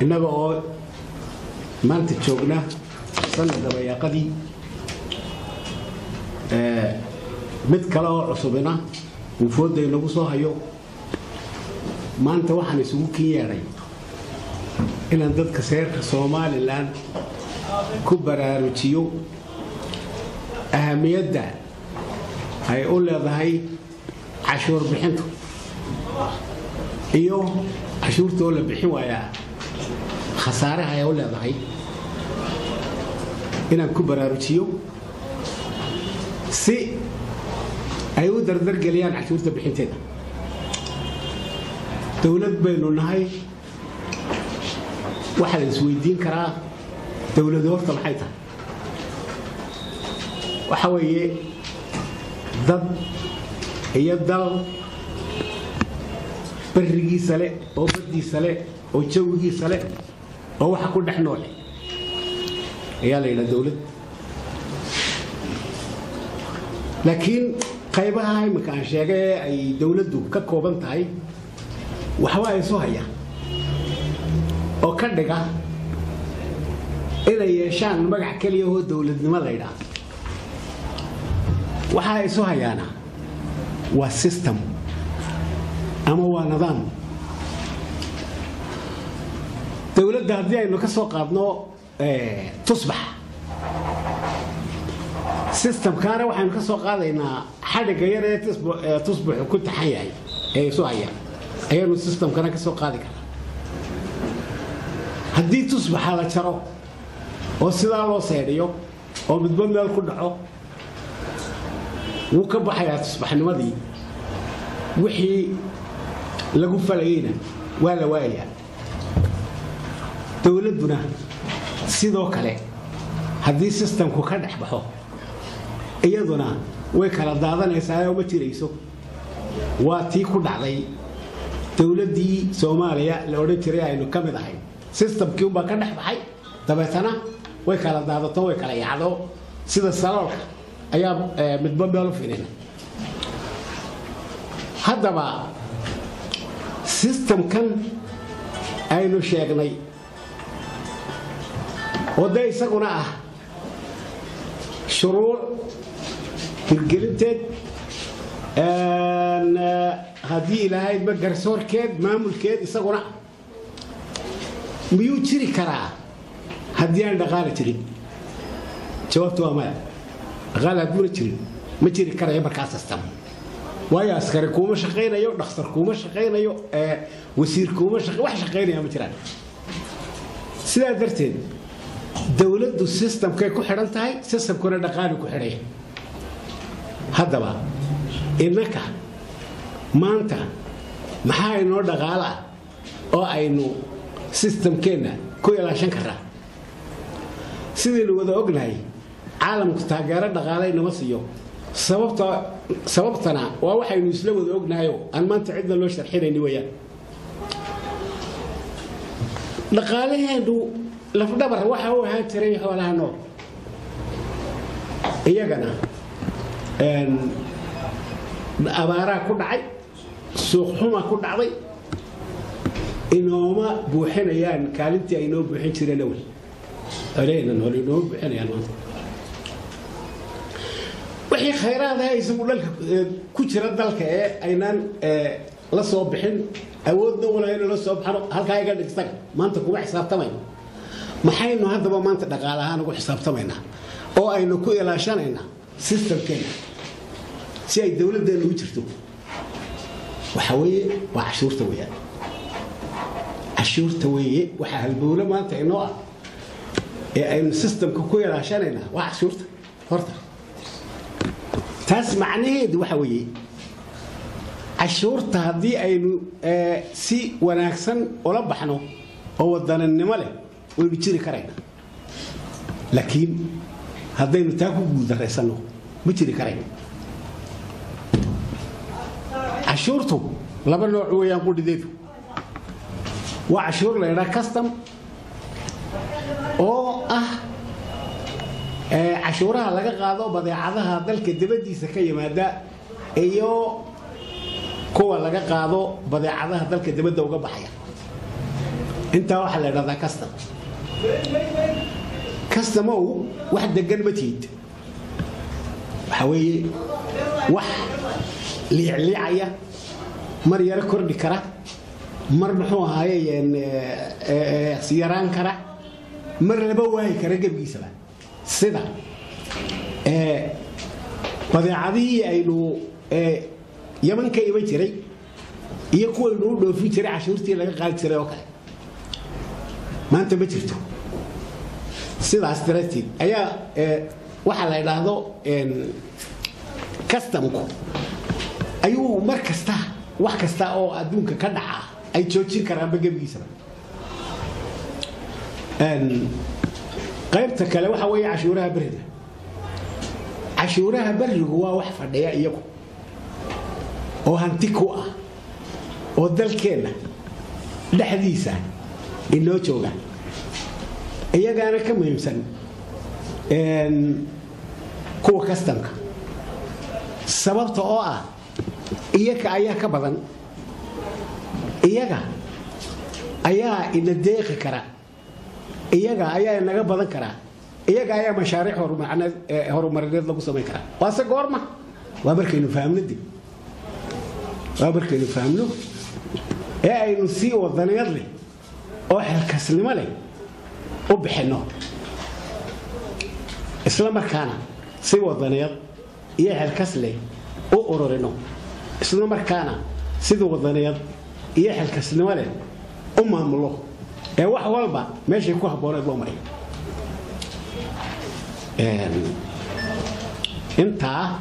innaga oo maanta joogna sanadaba yaqadii mid kale oo cusubina uu fooday lagu soo hayo maanta waxaan isugu kiyeeray inaan dadka seerka Soomaaliland ku baraarujiyo ahamiyadda ay u leedahay cashuur bixintu iyo cashuurta oo la bixin waaya khasaaraha ay u leedahay inaan ku baraarujiyo si ay u dardar galiyaan cashuurta bixinteeda dawlad baynu nahay waxa la isweydiin karaa dawladda horta maxay tahay waxa weeye dad iyo dal barigiisa leh oo badiisa leh oo jawigiisa leh oo waxa ku dhex nool ayaa la yiraahdaa dawlad laakiin qaybaha imika aan sheegay ay dawladdu ka kooban tahay waxa ay soo hayaan oo ka dhiga inay yeeshaan magac kaliya oo dawladnimo la yiraahdo waxa ay soo hayaana waa system ama waa nidaam dawladda haddii aynu ka soo qaadno tusbax system kaana waxaynu ka soo qaadaynaa xadhiga yar ee tusbaxu ku taxan yahay ee soo hayaan ayaynu system kana ka soo qaadi karaa haddii tusbaxa la jaro oo sidaa loo seedhiyo oo midba meel ku dhaco wuu ka baxayaa tusbaxnimadii wixii lagu falayayna waa la waayaa dawladduna sidoo kale haddii systemku ka dhex baxo iyaduna way kala daadanaysaa oo ma jirayso waa tii ku dhacday dawladdii Soomaaliya la oran jiray aynu ka mid ahay systemkii baa ka dhex baxay dabeetana way kala daadato way kala yaacdo sida salaalka ayaa midba meel u fiirin haddaba systemkan aynu sheegnay وده يسقنا شروع الجلدة هذه لهاي بجرسور كيد مامل كيد يسقنا ميوتشري كرا هذه عند غالة تري جوابته ما غالة دون تري ما تري كرا يبرك أساسا ويا أسكر كومة شقينا يو نخسر كومة شقينا يو وسير كومة وح شقينا يا متران سلا درتين دولة السيستم كي كحرن تاي سيستم كنا دقالي كحرين هذا بقى إنك ما أنت محاي نور دقالة أو أينو سيستم كنا كوي عشان كرا سيد اللي وده أقنعي عالم تاجر دقالة نمسيو سببتنا وواحد يسلم وده أقنعيو أن ما أنت عندنا لوش الحين نويا دقالة هادو لفدبر waxa uu ahaan jiray xoolaha nool iyagana abaara ku dhacay suuq xuma ku dhacday inooma buuxinayaan kaalintii ay noo buuxin jireen awal areena nool inoo buuxinayaan wixii khayraadaha isagu dalka ku jira dalka ee aynaan la soo bixin awoodna wala in la soo baxo halka ay ga dhigtay maanta kuma xisaabtamayno maxaynu haddaba maanta dhaqaalahaan ugu xisaabtamaynaa oo aynu ku ilaashanaynaa systemkeena si ay dawladdeenu u jirto waxa weeye waa cashuurta weeyaan cashuurta weeye waxa halbowle maanta inoo ah ee aynu systemka ku ilaashanaynaa waa cashuurta horta taas macnaheedu waxa weeye cashuurta haddii aynu si wanaagsan ula baxno oo wadanannimo leh waynu jiri karayna laakiin haddaynu taa ku guuldareysano ma jiri karayna cashuurtu laba nooc weeyaan qudhideedu waa cashuur la yidhaha custom oo ah cashuuraha laga qaado badeecadaha dalka dibaddiisa ka yimaada iyo kuwa laga qaado badeecadaha dalka dibadda uga baxaya انت واحد لهذا كاستم او واحد دقن بتيد حوي وح ليعيا مر يرى كردي كرا مر محو هاي سيران كرا مر لبواي كرا جبيسة سدا badeecadii aynu yaman ka iman jiray iyo kuwa inuu dhoofin jiray cashuurtii laga qaadi jiray oo kale maanta ma jirto sidaas darteed ayaa waxa la yiraahdo customku ayuu mar kasta wax kasta oo adduunka ka dhaca ay joojin karaan bagabiisa qaybta kale waxa weeye cashuuraha bariga cashuuraha barigu waa wax fadhiya iyagu oo hanti ku ah oo dalkeena dhaxdiisa inoo jooga iyagaana ka muhiimsan kuwa kastamka sababta oo ah iyaga ayaa ka badan iyaga ayaa ina deeqi kara iyaga ayaa naga badan kara iyaga ayaa mashaariic horumarineed lagu sameyn karaa waase goorma waa markaynu fahamnadii waa markaynu fahamno ee aynu sii wadaneed leh oo xilkasnimo leh u bixinno isla markaana sii wadaneed iyo xilkas leh u ururino isla markaana sidii wadaneed iyo xilkasnimo leh u maamulo ee wax walba meeshay ku habbooneed loo mariyo intaa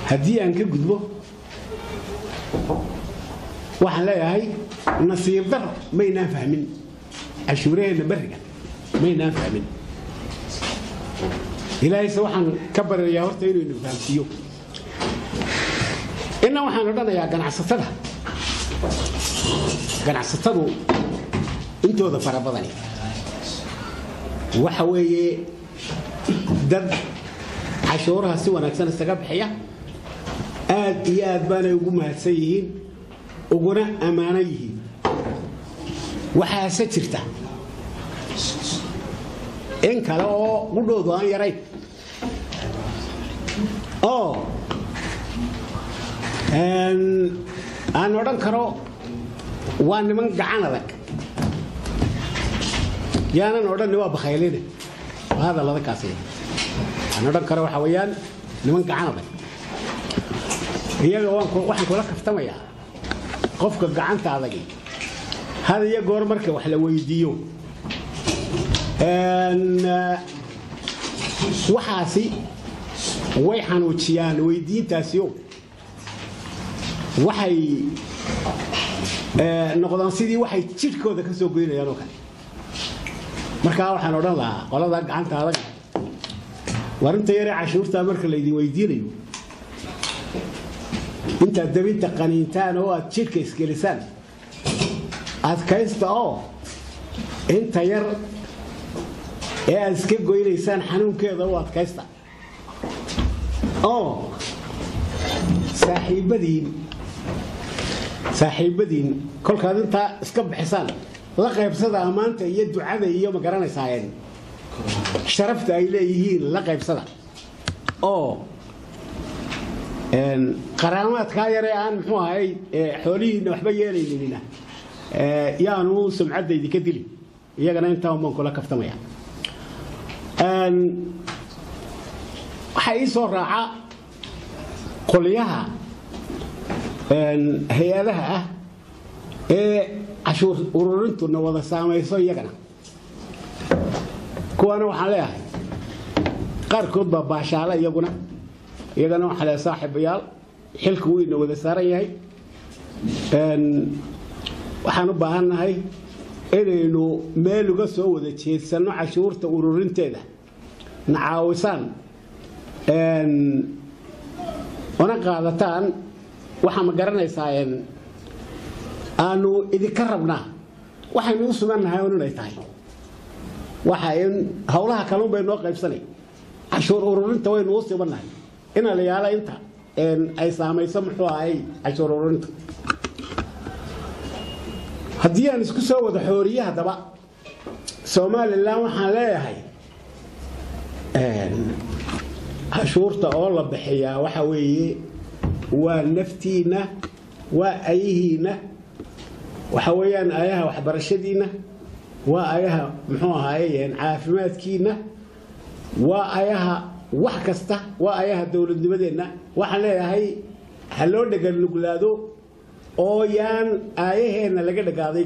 haddii aan ka gudbo waxaan leeyahay nasiib daro maynaan fahmin cashuuraheena bariga maynaan fahmin ilaahayse waxaan ka baryayaa horta inuu fahamsiiyo inna waxaan odhanayaa ganacsatadu intooda fara badani waxa weeye dad cashuuraha si wanaagsan isaga bixiya aad iyo aad baanay ugu mahadsan yihiin uguna ammaano yihiin waxaase jirta in kale oo qudhoodu aan yarayn oo aan odhan karo waa niman gacan adag yaanan odhanni waa bakhayline هذا الله ذكاسي أنا أذكر وحويان لمن قعنا هي واحد كلك فتمية قفك قعان تعذقي هذا يجور مركب وحلا ويديو أن وحاسي ويحن وتشيان ويدين تاسيو وحي نقدان سيدي وحي تشيركو ذاك السوقين يا نوكا marka waxaan oran lahaa qolada gacanta adag warinta yare cashuurta marka la idin weydiinayo inta dabinta qaniintaan oo aad jidhka isgelisaan adkaysta oo inta yar ee aad iska goynaysaan xanuunkeeda oo adkaysta oo saaxiibadiin kolkaad inta iska bixisaan la qaybsada amaanta iyo ducada iyo ma garanaysaan sharafta ay leeyihiin la qaybsada oo qaraamaadka yare aan muxuu ahay xoolihiina waxba yeelaynina yaanu sumcadaydi ka dili iyagana intaa uma kula kaftamaya waxay soo raaca qoliyaha hay'adaha ah ee cashuur ururintu wada saamayso iyagana kuwana waxaan leeyahay qaarkood baa baashaala iyaguna waxaa leeyahay saaxiibayaal xilku weyna wada saaran yahay waxaan u baahannahay inaynu meel uga soo wada jeedsanno cashuurta ururinteeda nacaawisaan ona qaadataan waxaa ma garanaysaa aanu idinka rabnaa waxaynu u sugannahay oo inay tahay waxa in hawlaha kale bay noo qaybsanay cashuur ururinta waynu u sibannahay ina la yaala inta ay saamayso muxuu ahay cashuur ururinta haddii aan isku soo wada xooriye haddaba Soomaaliland waxaan leeyahay cashuurta oo la bixiyaa waxa weeye waa naftiina waa ayahiina waxa weeyaan ayaha waxbarashadiina waa ayaha muxuu ahaayeen caafimaadkiina waa ayaha wax kasta waa ayaha dawladnimadeena waxaan leeyahay ha loo dhagan nuglaado oo yaan ayaheena laga dhagaaday